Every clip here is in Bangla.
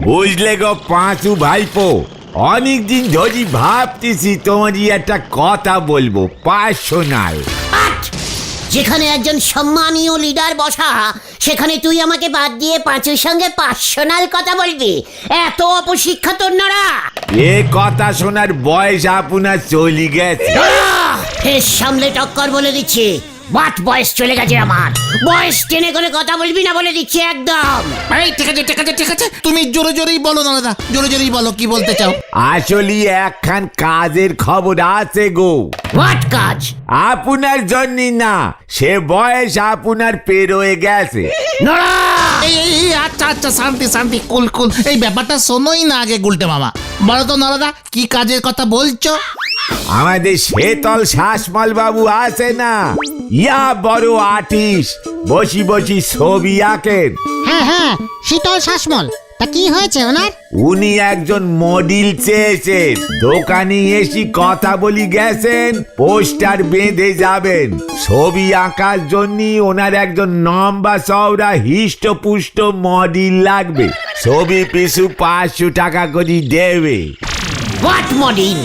বুঝলে গো পাঁচু ভাইপো, অনেকদিন ধরে ভাবতেছি তোমারই একটা কথা বলবো, পার্সোনাল। যেখানে একজন সম্মানীয় লিডার বসা, সেখানে তুই আমাকে বাদ দিয়ে পাঁচুর সঙ্গে পার্সোনাল কথা বলবি? এত অপশিক্ষা তোর নড়া! এ কথা শোনার বয়স আপনার চলে গেছে। ফের সামলে টক্কর বলে দিচ্ছি, বাট বয়স চলে গেছে আমার। বয়স টেনে করে কথা বলবি না বলে দিচ্ছি একদম। এই ঠিক আছে ঠিক আছে ঠিক আছে, তুমি জোরে জোরেই বলো নরদা, জোরে জোরেই বলো কি বলতে চাও। আসলে একখান কাজের খবর আছে গো। হোয়াট কাজ? আপনার জন্য না, সে বয়স আপনার পেরোয় গেছে। নড়া! এই এই এই, আচ্ছা আচ্ছা, শান্তি শান্তি, কুল কুল। এই ব্যাপারটা শোনোই না আগে গুলটে মামা। বলো তো নরদা, কি কাজের কথা বলছো? আমাদের শেতল শাসমল বাবু আছে না, ইয়া বড় আর্টিস্ট, বসি বসি ছবি আঁকেন। হ্যাঁ হ্যাঁ, শীতল শাসমল। তা কি হয়েছে ওনার? উনি একজন মডেল চেয়েছেন, দোকানে এসে কথা বলি গেছেন, পোস্টার বেঁধে যাবেন। ছবি আঁকার জন্য ওনার একজন লম্বা চওড়া হিষ্টপুষ্ট মডেল লাগবে। ছবি পিছু 500 টাকা করে দেবে। What model?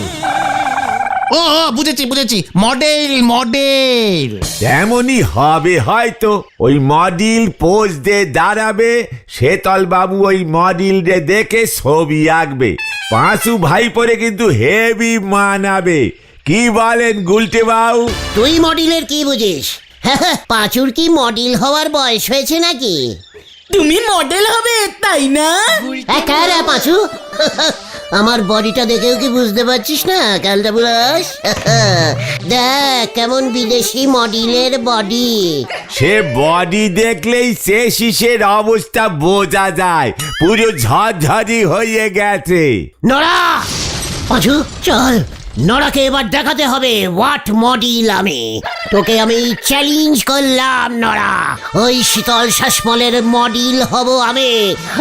ও ও, বুঝেছি বুঝেছি, মডেল মডেল। তেমনই হবে হয়তো। ওই মডেল পোজ দিয়ে দাঁড়াবে, শেতল বাবু ওই মডেল দেখে ছবি আঁকবে। পাঁচু ভাই পরে কিন্তু হেভি মানাবে। কি বলেন গুলটে বাবু? তুই মডেলের কি বুঝিস? পাঁচুর কি মডেল হওয়ার বয়স হয়েছে নাকি? তুমি মডেল হবে তাই না? কারা পাঁচু? আমার বডিটা দেখেও কি বুঝতে পারছিস না ক্যালটা বুলাস? দেখ কেমন বিদেশি মডেলের বডি। সে বডি দেখলেই সে শিশের অবস্থা বোঝা যায়, পুরো ঝরঝরি হয়ে গেছে। নড়া! পাঁচু চল, নড়াকে এবার দেখাতে হবে হোয়াট মডেল আমি। তোকে আমি চ্যালেঞ্জ করলাম নড়া, ওই শীতল শাসমলের মডেল হব আমি,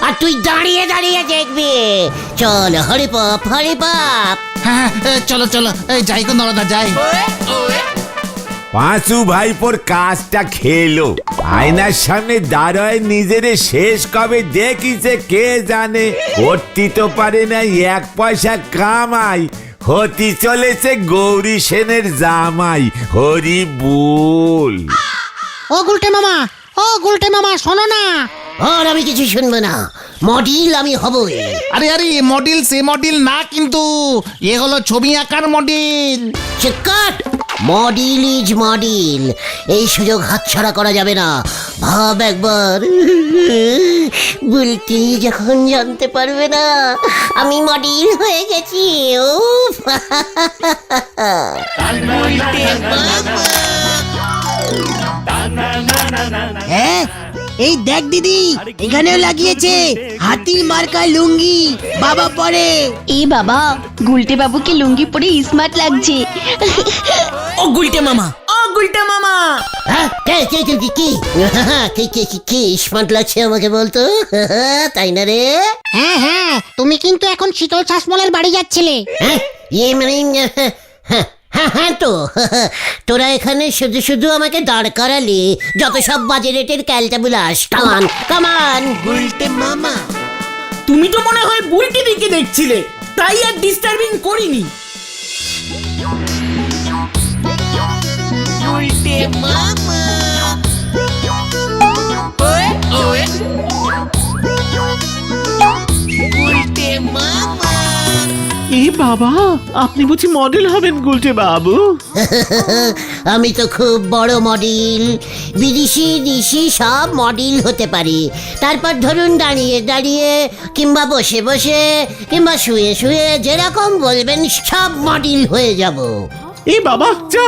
আর তুই দাঁড়িয়ে দাঁড়িয়ে দেখবি। চল হরি পাপ হরি পাপ। হ্যাঁ হ্যাঁ, চলো চলো, এই যাই গো নরদা, যাই। পাঁচু ভাইপোর কাজটা খেলো। আয়নার সামনে দাঁড়ায় নিজেরে শেষ কবে দেখিছে কে জানে। করতে তো পারে না এক পয়সা কামাই, হতে চলেছে গৌরী সেনের জামাই। হরি বল। ও গুলটে মামা, ও গুলটে মামা, শোনো না। আর আমি কিছু শুনবো না, মডেল আমি হবই। আরে আরে, মডেল সে মডেল না কিন্তু, এ হলো ছবি আঁকার মডেল। চিৎকার! মডেল ইজ মডেল, এই সুযোগ হাতছাড়া করা যাবে না। ভাব একবার, বলতে যখন জানতে পারবে না আমি মডেল হয়ে গেছি। উফ! হ্যাঁ, এই দেখ দিদি, এখানেও লাগিয়েছে হাতির মার্কা লুঙ্গি, বাবা পরে। এ বাবা, গুলটে বাবুকে লুঙ্গি পরে স্মার্ট লাগছে। ও গুলটে মামা, ও গুলটে মামা। হ্যাঁ, কি স্মার্ট লাগছে আমাকে বলতো? তাই না রে? হ্যাঁ হ্যাঁ, তুমি কিন্তু এখন শীতল শাসমলের বাড়ি যাচ্ছিলে। হ্যাঁ, হ্যাঁ তো তোরা এখানে শুধু শুধু আমাকে দাঁড় করালি, যত সব বাজে রেটের ক্যালটাবুলাস। কামান কামান। গুলটে মামা, তুমি তো মনে হয় বুলটি দিকে দেখছিলে, তাই আর ডিস্টার্বিং করিনি। গুলটে মামা। গুলটে মামা। এই বাবা, আপনি বুঝি মডেল হবেন গুলটে বাবু? আমি তো খুব বড় মডেল, বিদেশি দেশি সব মডেল হতে পারি। তারপর ধরুন দাঁড়িয়ে দাঁড়িয়ে কিংবা বসে বসে কিংবা শুয়ে শুয়ে যেরকম বলবেন সব মডেল হয়ে যাব। এই বাবা যা,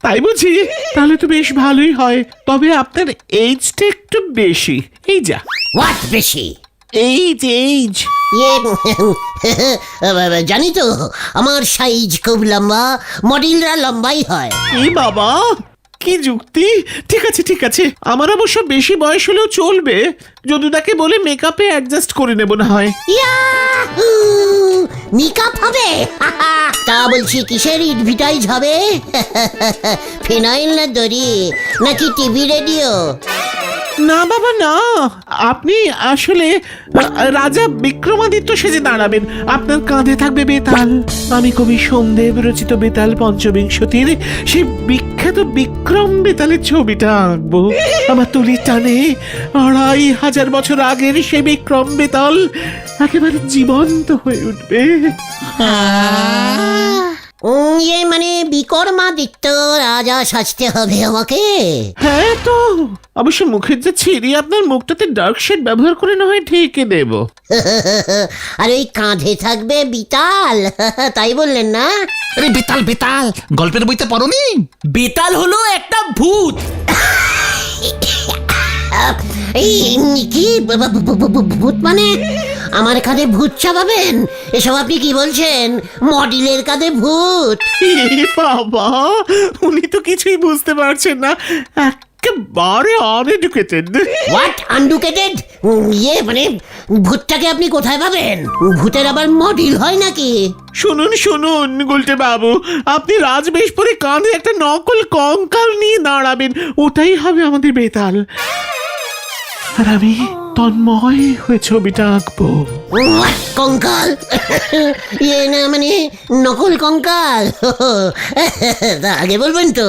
তাই বুঝি? তাহলে তো বেশ ভালোই হয়, তবে আপনার এইজটা একটু বেশি। এই যা। হোয়াট বেশি? এইজ। জানি তো, আমার সাইজ খুব লম্বা, মডেলরা লম্বাই হয়। এই বাবা, কি যুক্তি! ঠিক আছে ঠিক আছে, আমার অবশ্য বেশি বয়স হলেও চলবে। যদুদাকে বলে মেকআপে অ্যাডজাস্ট করে নেব না হয়। মেকআপ হবে? তা বলছি কিসের এডভার্টাইজ হবে? ফিনাইল না দড়ি নাকি টিভি রেডিও? না বাবা না, আপনি আসলে রাজা বিক্রমাদিত্য সেজে দাঁড়াবেন। আপনার কাঁধে থাকবে বেতাল। আমি কবি সোমদেব রচিত বেতাল পঞ্চবিংশতির সেই বিখ্যাত বিক্রম বেতালের ছবিটা আঁকবো। আমার তুলির টানে 2500 বছর আগের সেই বিক্রম বেতাল একেবারে জীবন্ত হয়ে উঠবে। ইয়ে মানে বিক্রমাদিত্য রাজা সাজতে হবে আমাকে? হ্যাঁ তো অবশ্য মুখের যে ছিঁড়ি আপনার মুখটাতে ডার্ক শেড ব্যবহার করে না হয় ঠিকই দেব। আর ওই কাঁধে থাকবে বিতাল, তাই বললেন না? আরে বেতাল বেতাল গল্পের বইতে পড়োনি? বেতাল হলো একটা ভূত। এই কি ভূত মানে? আমার কাঁধে ভূত চাপাবেন? এসব আপনি কি বলছেন? মডেলের কাঁধে ভূত? এ বাবা, উনি তো কিছুই বুঝতে পারছেন না, একেবারে আনএডুকেটেড। What uneducated? ইয়ে মানে ভূতটাকে আপনি কোথায় পাবেন? ভূতের আবার মডেল হয় নাকি? শুনুন শুনুন গুলটে বাবু, আপনি রাজবেশ পরে কাঁধে একটা নকল কঙ্কাল নিয়ে দাঁড়াবেন, ওটাই হবে আমাদের বেতাল। আর আমি তন্ময় হয়ে ছবিটা আঁকবো। হোয়াট কঙ্কাল? ইয়ে না মানে নকল কঙ্কাল? তা আগে বলবেন তো।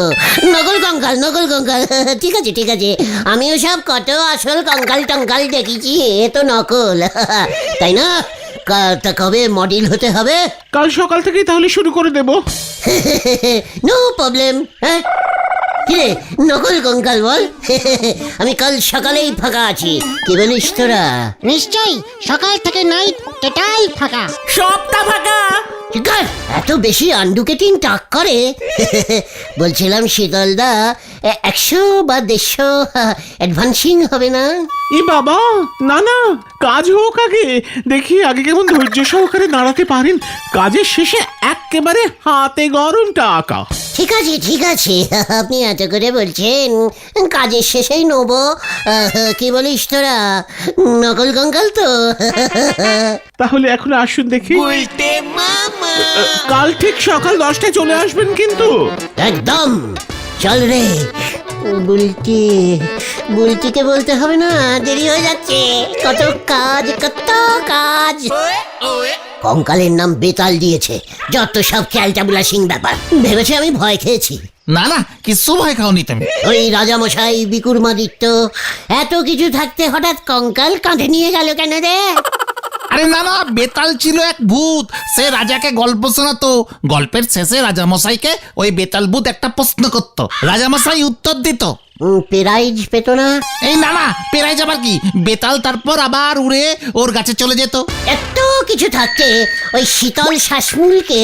নকল কঙ্কাল, নকল কঙ্কাল। ঠিক আছে ঠিক আছে, আমিও সব কত আসল কঙ্কাল টঙ্কাল দেখেছি, এ তো নকল। তাই না? তা কবে মডেল হতে হবে? কাল সকাল থেকেই তাহলে শুরু করে দেব। No problem. হ্যাঁ কিরে নকল কঙ্কাল বল, আমি কাল সকালেই ফাঁকা আছি। কি বলিস তোরা? নিশ্চয়ই, সকাল থেকে নাইট টোটাল ফাঁকা। সবটা ফাঁকা। চিকার, এত বেশি আন্ডুকেটিং টাক করে। বলছিলাম শীতলদা, 100 বা 150 অ্যাডভান্সিং হবে না? ই বাবা, না না, কাজ হোক আগে, দেখি আগে কেমন ধৈর্য সহকারে দাঁড়াতে পারেন। কাজের শেষে একেবারে হাতে গরম টাকা। ঠিক আছে ঠিক আছে, আপনি এত করে বলছেন, কাজের শেষেই নেবো। কি বলিস তোরা, নকল কঙ্কাল তো? তাহলে এখন আসুন দেখি। কাল ঠিক সকাল 10টায় চলে আসবেন কিন্তু। একদম। চল রে বুলটি, বুলটিকে বলতে হবে না, দেরি হয়ে যাচ্ছে। কত কাজ কত কাজ। কঙ্কালের নাম বেতাল দিয়েছে, যত সব ক্যালটাবুলা সিং ব্যাপার। ভেবেছে আমি ভয় খেয়েছি। না না, কিছু ভয় খাওনি তুমি। ওই রাজামশাই বিক্রমাদিত্য এত কিছু থাকতে হঠাৎ কঙ্কাল কাঁধে নিয়ে গেল কেন রে? আরে না না, বেতাল ছিল এক ভূত, সে রাজাকে গল্প শোনাতো। গল্পের শেষে রাজামশাইকে ওই বেতাল ভূত একটা প্রশ্ন করতো, রাজামশাই উত্তর দিত। প্রাইজ পেত না? এই না না, পেরাই যাবার কি, বেতাল তারপর আবার উড়ে ওর কাছে চলে যেত। এত কিছু থাকতে ওই শীতল শ্বাসমূলকে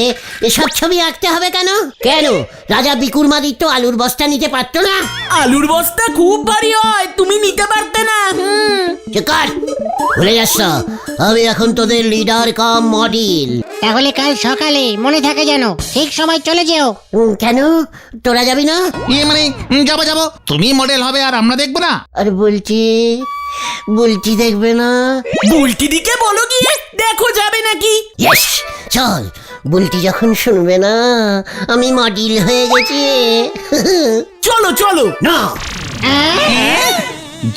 এসব ছবি আঁকতে হবে কেন? কেন রাজা বিক্রমাদিত্য আলুর বস্তা নিতে পারতো না? আলুর বস্তা খুব ভারী হয়, তুমি নিতে পারতে না। চিকার, ভুলে যাচ্ছ আমি এখন তোদের লিডার কাম মডেল। তাহলে কাল সকালে মনে থাকে যেন, ঠিক সময় চলে যেও। কেন তোরা যাবি না? ইয়ে মানে যাবো যাবো, তুমি মডেল হবে আর আমরা দেখবো না? আর বলছি বলছি দেখবে না? বুলটি দিকে বলো গিয়ে, দেখো যাবে নাকি। ইয়েস, চল। বুলটি যখন শুনবে না আমি মডেল হয়ে গেছি। চলো চলো। না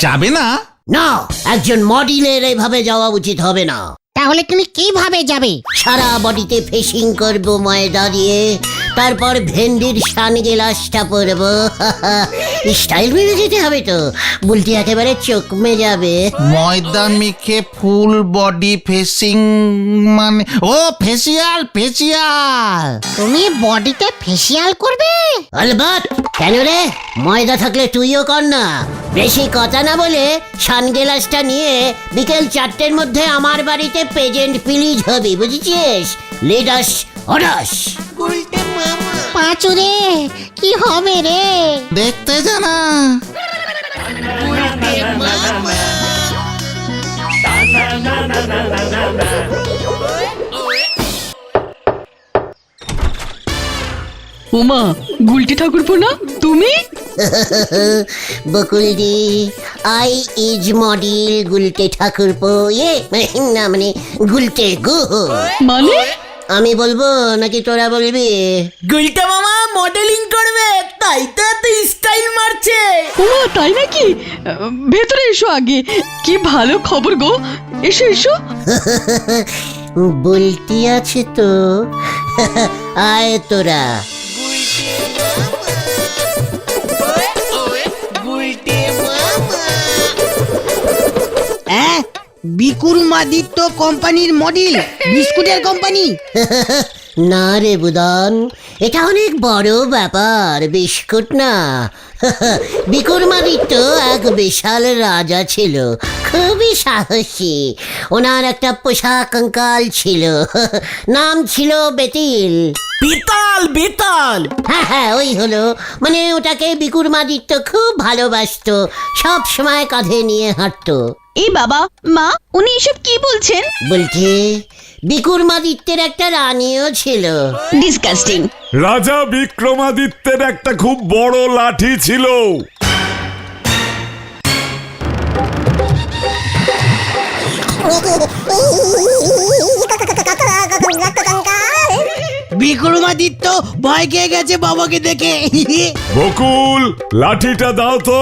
যাবে না? না, একজন মডেলের এইভাবে যাওয়া উচিত হবে না। তাহলে তুমি কিভাবে যাবে? সারা বডিতে ফেসিং করবো ময়দা দিয়ে, তারপর ভেন্ডির সানগ্লাসটা পরবো। স্টাইল মেরে যেতে হবে তো, বুলটি একেবারে চোখমে যাবে। ময়দা মেখে ফুল বডি ফেসিং মানে ও ফেসিয়াল ফেসিয়াল। তুমি বডিতে ফেসিয়াল করবে? আলবাত। কেন রে, ময়দা থাকলে তুইও কর না। বেশি কথা না বলে সানগ্লাসটা নিয়ে বিকেল 4টের মধ্যে আমার বাড়িতে প্রেজেন্ট প্লিজ হবি, বুঝেছিস? লিডাস অডাস। পাঁচু রে, কি হবে রে? দেখতে জানা। ওমা, গুলটি ঠাকুরপো না তুমি? বকুলদি, আই ইজ মডেল গুলটে ঠাকুরপো। না মানে গুলটে গো। মানে আমি বলবো নাকি তোরা বলবি? গুলটা মামা মডেলিং করবে, তাই তো এত স্টাইল মারছে। ও তাই নাকি? ভেতরে এসো আগে, কি ভালো খবর গো। এসো এসো। বলতে আছে তো। আয় তোরা। হ্যাঁ, বিকুরমাদিত্য কোম্পানির মডেল, বিস্কুটের কোম্পানি। না রে বুদন, এটা অনেক বড় ব্যাপার, বিস্কুট না। বিকুরমাদিত্য এক বিশাল রাজা ছিল, খুবই সাহসী। ওনার একটা পোষা কঙ্কাল ছিল, নাম ছিল বেতিল। বেতাল বেতাল। হ্যাঁ হ্যাঁ, ওই হলো, মানে ওটাকে বিকুরমাদিত্য খুব ভালোবাসতো, সব সময় কাঁধে নিয়ে হাঁটতো। এই বাবা মা, উনি এসব কি বলছেন? বলছে বিকুরমাদিত্যের একটা রানীও ছিল। ডিসকাস্টিং। রাজা বিক্রমাদিত্যের একটা খুব বড় লাঠি ছিল। বিক্রমাদিত্য ভয় খেয়ে গেছে বাবাকে দেখে। বকুল, লাঠিটা দাও তো।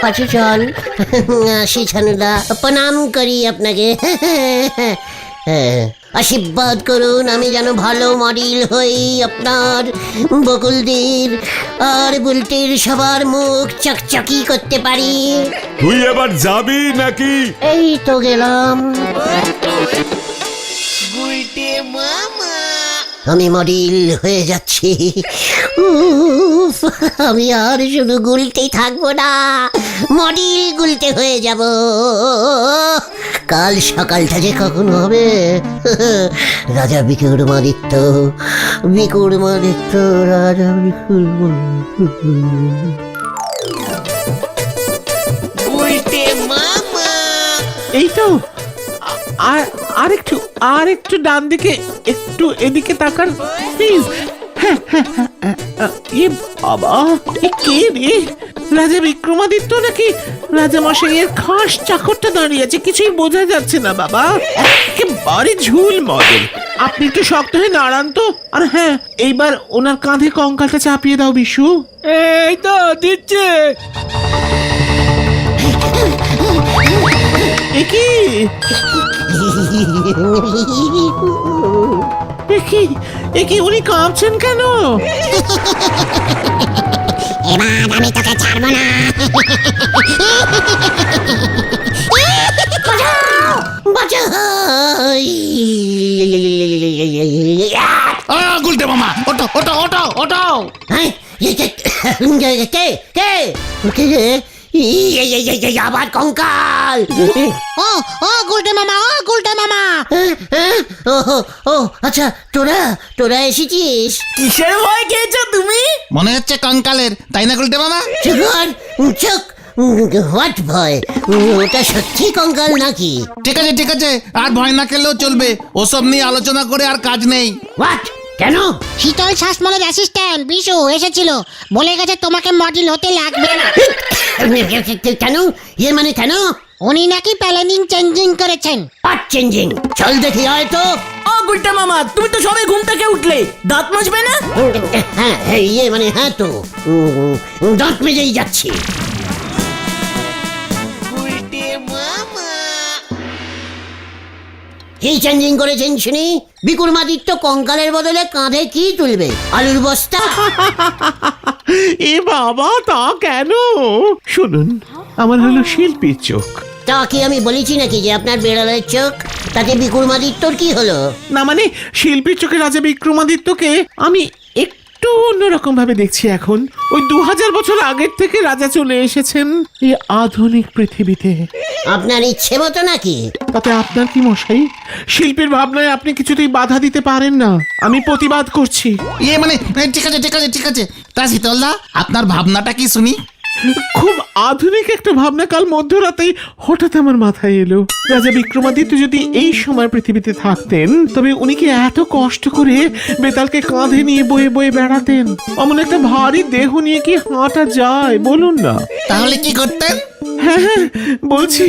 পাশে চল। আসি ছানুদা, প্রণাম করি আপনাকে। আশীর্বাদ করুন, আমি যেন ভালো মডেল হই আপনার, বকুলদের আর বুলটির সবার মুখ চকচকি করতে পারি। তুই এবার যাবি নাকি? এই তো গেলাম। আমি মডেল হয়ে যাচ্ছি। উফ, আমি আর শুধু গুলতেই থাকবো না, মডেল গুলতে হয়ে যাব। কাল সকালটা যে কখন হবে। রাজা বিক্রমাদিত্য, বিক্রমাদিত্য, রাজা এই তো আর একটু ডান দিকে, একটু এদিকে তাকান প্লিজ। ইয়ে বাবা, এ কে রে? রাজা বিক্রমাদিত্য নাকি রাজা মশাইয়ের খাস চাকরটা দাঁড়িয়ে আছে? কিছুই বোঝা যাচ্ছে না বাবা, একেবারে ঝুল মডেল। আপনি একটু শক্ত হয়ে দাঁড়ান তো। আর হ্যাঁ, এইবার ওনার কাঁধে কঙ্কালটা চাপিয়ে দাও বিশু। এই তো দিচ্ছে। একি একি উনি কাঁপছেন কেন? এবার আমি তোকে ছাড়বো না। গুলটে মামা, ওটো ওটো ওটো ওটো। আবার কঙ্কাল। ও ও গুলটে মামা, ও গুলটে মামা। ও আচ্ছা, তোরা এসেছিস? কিসের ভয় খেয়েছো তুমি? মনে হচ্ছে কঙ্কালের, তাই না গুলটে মামা? চোখ, হোয়াট ভয়? ওটা সত্যি কঙ্কাল নাকি? ঠিক আছে ঠিক আছে, আর ভয় না খেলেও চলবে, ওসব নিয়ে আলোচনা করে আর কাজ নেই। হোয়াট? কেন? শীতল শ্বাসমলের অ্যাসিস্ট্যান্ট বিশু এসেছিল, বলে গেছে তোমাকে মডেল হতে লাগবে না। কেন? ইয়ে মানে কেন? উনি নাকি প্ল্যানিং চেঞ্জিং করেছেন। Part changing? চল দেখি, হয়তো। ও গুলটা মামা, তুমি তো সবে ঘুম থেকে উঠলে, দাঁত মাজবে না? হ্যাঁ, ইয়ে মানে হ্যাঁ তো, দাঁত মেজেই যাচ্ছি। কি চেঞ্জিং করেছেন শুনি? বিক্রমাদিত্য কঙ্কালের বদলে কাঁধে কি তুলবে? আলুর বস্তা? এ বাবা, তা কেন? শুনুন, আমার হলো শিল্পীর চোখ। তা কি আমি বলেছি নাকি যে আপনার বেড়ালের চোখ? তাতে বিক্রমাদিত্যর কি হলো? না মানে, শিল্পীর চোখে রাজা বিক্রমাদিত্যকে আমি একটু অন্যরকম ভাবে দেখছি এখন। ওই 2000 বছর আগের থেকে রাজা চলে এসেছেন এই আধুনিক পৃথিবীতে। আপনার ইচ্ছে মতো নাকি? তাতে আপনার কি মশাই? শিল্পীর ভাবনায় আপনি কিছুতেই বাধা দিতে পারেন না, আমি প্রতিবাদ করছি। ইয়ে মানে ঠিক আছে ঠিক আছে ঠিক আছে। তা শীতলদা, আপনার ভাবনাটা কি শুনি? খুব আধুনিক একটা ভাবনা কাল মধ্যরাতেই হঠাৎ আমার মাথায় এলো। রাজা বিক্রমাদিত্য যদি এই সময় পৃথিবীতে থাকতেন তবে উনি কি এত কষ্ট করে বেতালকে কাঁধে নিয়ে বয়ে বয়ে বেড়াতেন? অমন একটা ভারী দেহ নিয়ে কি হাঁটা যায় বলুন না? তাহলে কি করতেন? হ্যাঁ হ্যাঁ বলছি,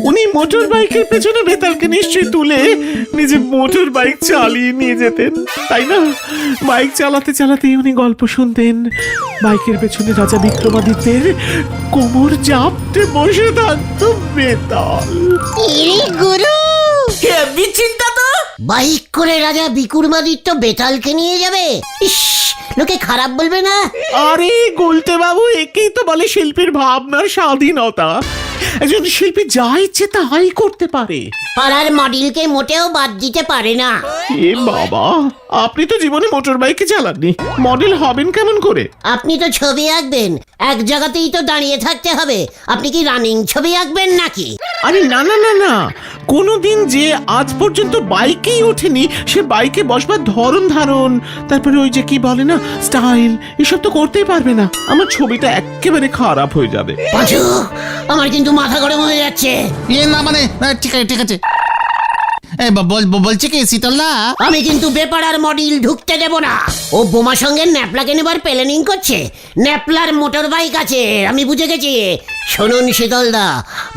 উনি মোটর বাইকের পেছনে বেতালকে নিশ্চয়ই তুলে নিজে মোটর বাইক চালিয়ে নিয়ে যেতেন, তাই না? বাইক চালাতে চালাতেই উনি গল্প শুনতেন, বাইকের পেছনে রাজা বিক্রমাদিত্যের কোমর জাপটে বসে থাকতো বেতাল। ইরে গুরু, হেভি চিন্তা তো। বাইক করে রাজা বিক্রমাদিত্য বেতালকে নিয়ে যাবে? ইস, লোকে খারাপ বলবে না? আরে গুলটে বাবু, একেই তো বলে শিল্পীর ভাবনার স্বাধীনতা। একজন শিল্পী যা ইচ্ছে তাই করতে পারে। পাড়ার মডেলকে মোটেও বাদ দিতে পারে না। এ বাবা, আপনি তো জীবনে মোটর বাইকে চালাননি, মডেল হবেন কেমন করে? আপনি তো ছবি আঁকবেন, এক জায়গাতেই তো দাঁড়িয়ে থাকতে হবে। আপনি কি রানিং ছবি আঁকবেন নাকি? আরে না না না না, কোনোদিন যে আজ পর্যন্ত বাইকেই ওঠেনি সে বাইকে বসবার ধরন ধারণ, তারপরে ওই যে কি বলে না স্টাইল, এসব তো করতেই পারবে না। আমার ছবিটা একেবারে খারাপ হয়ে যাবে। পাঁচু, আমার কিন্তু মাথা গরম হয়ে যাচ্ছে। না মানে ঠিক আছে ঠিক আছে। বলছি কি শীতলদা, আমি কিন্তু বেপাড়ার মডেল ঢুকতে দেব না। ও বোমা সঙ্গে ন্যাপলাকে নেবার প্ল্যানিং করছে। ন্যাপলার মোটর বাইক আছে, আমি বুঝে গেছি। শুনুন শীতলদা,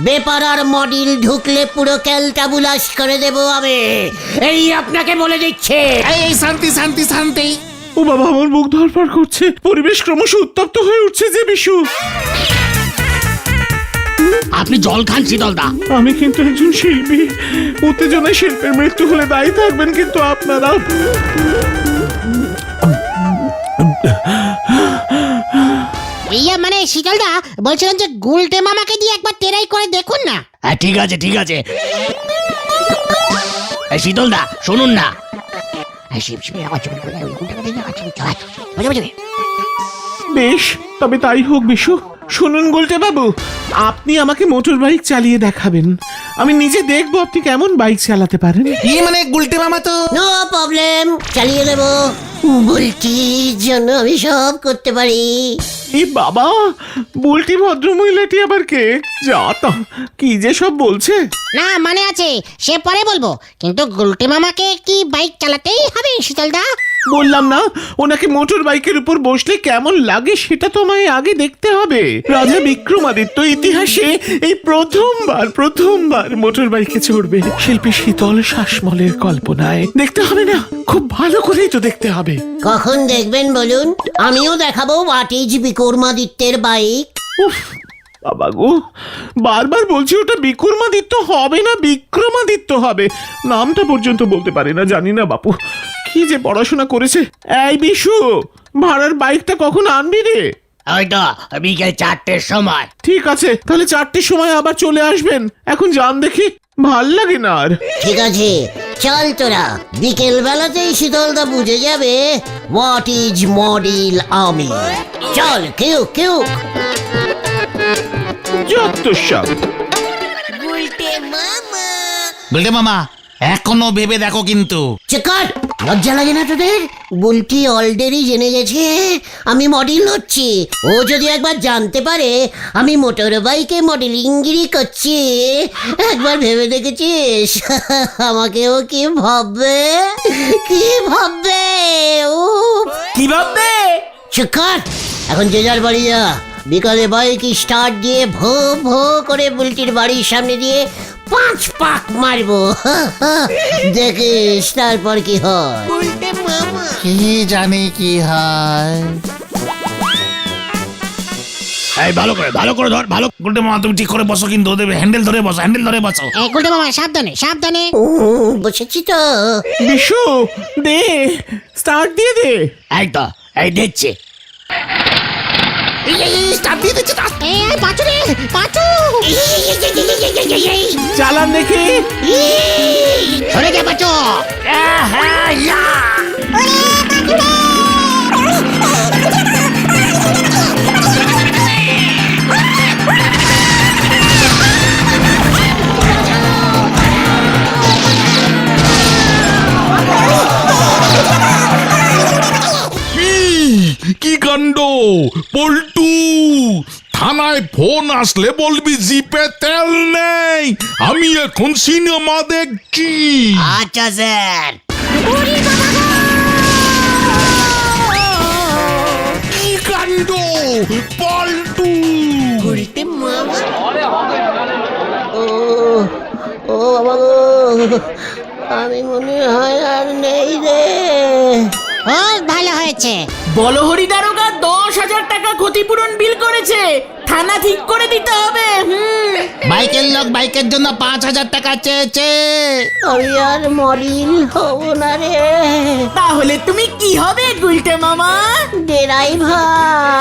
বেপাড়ার মডেল ঢুকলে পুরো ক্যালটাবুলাস করে দেব আমি, এই আপনাকে বলে দিচ্ছে। এই শান্তি শান্তি শান্তি। ও বাবা, আমার বুক ধরফর করছে, পরিবেশ ক্রমশ উত্তপ্ত হয়ে উঠছে যে বিশু। আপনি জল খান শীতলদা। আমি কিন্তু একজন শিল্পী, উত্তেজনায় শিল্পের মৃত্যু হলে দায়ী থাকবেন কিন্তু আপনারা। ইয়া মানে শীতলদা বলছিলেন যে গুলটে মামাকে দিয়ে একবার টেরাই করে দেখুন না। হ্যাঁ ঠিক আছে ঠিক আছে। শীতলদা শুনুন না। বেশ, তবে তাই হোক বিশু। শুনুন গুলটে বাবু, আপনি আমাকে মোটর বাইক চালিয়ে দেখাবেন, আমি নিজে দেখবো আপনি কেমন বাইক চালাতে পারেন। মানে গুলটে মামা তো। নো প্রবলেম, চালিয়ে দেব। বুলটির জন্য আমি সব করতে পারি। এই বাবা, বুলটি ভদ্রমহিলাটি আবার কে? যা তা, কি যে সব বলছে। না মানে আছে, সে পরে বলবো, কিন্তু গুলটে মামাকে কি বাইক চালাতেই হবে শীতলদা? বললাম না, ওনাকে মোটর বাইকের উপর বসলে কেমন লাগে সেটা তো আমায় আগে দেখতে হবে। রাজা বিক্রমাদিত্য ইতিহাসে এই প্রথমবার মোটর বাইকে চড়বে, শিল্পী শীতল শাসমলের কল্পনায়। দেখতে হবে না? খুব ভালো করেই তো দেখতে হবে। কখন দেখবেন বলুন, আমিও দেখাবো হোয়াট ইজ বিক্রমাদিত্যের বাইক। উফ বাবা গো, বারবার বলছি ওটা বিক্রমাদিত্য হবে না, বিক্রমাদিত্য হবে। নামটা পর্যন্ত বলতে পারে না, জানি না বাপু কি যে পড়াশোনা করেছে। এই বিশু, ভাড়ার বাইকটা কখন আনবি রে? হয়তো বিকেল 4টের সময়। ঠিক আছে, তাহলে 4টের সময় আবার চলে আসবেন। এখন যান দেখি, ভাল লাগে না আর। ঠিক আছে চল তোরা, বিকেল বেলাতেই শীতলদা বুঝে যাবে হোয়াট ইজ মডেল আমি। চল কেউ কেউ। যত সব। গুলটে মামা এখনো ভেবে দেখো কিন্তু। চেকার, লজ্জা লাগে না তোদের? বুলটি অলরেডি জেনে গেছে আমি মডেল হচ্ছি। ও যদি একবার জানতে পারে আমি মোটর বাইকে মডেলিংগিরি করছি, একবার ভেবে দেখেছিস আমাকেও কি ভাববে? কি ভাববে? ও কি ভাববে? চেকার, এখন যে যার বাড়ি যা। বিকালে বাইক স্টার্ট দিয়ে ভো ভো করে বুলটির বাড়ির সামনে দিয়ে 5 পাক মারবো। দেখিস তারপর কি হয়। কি জানি কি হয়। এই ভালো করে ধর, ভালো। গুলটে মামা তুমি ঠিক করে বসো, কিন্তু ওদের হ্যান্ডেল ধরে বসো, হ্যান্ডেল ধরে বসো। এই গুলটে মামা সাবধানে সাবধানে। বসেছি তো। বিশু দে, স্টার্ট দিয়ে দে। এই তো, এই দিচ্ছি। এই পাঁচু রে, পাঁচু চালান দেখি। সরে যা পাঁচু। কি কাণ্ড! পল্টু, থানায় ফোন আসলে বলবি জিপে তেল নেই, আমি এখন সিনেমা দেখছি। আচ্ছা স্যার। কি কাণ্ড পল্টু! ও বাবা গো, আমি মনে হয় আর নেই রে। ও ভালো হয়েছে। বলহরি দারোগা 10,000 টাকা ক্ষতিপূরণ বিল করেছে, থানা ঠিক করে দিতে হবে। বাইকের লোক বাইকের জন্য 5,000 টাকা চেয়েছে। আমি আর মডিল হব না রে, তাহলে তুমি কি হবে গুলটে মামা? ড্রাইভার।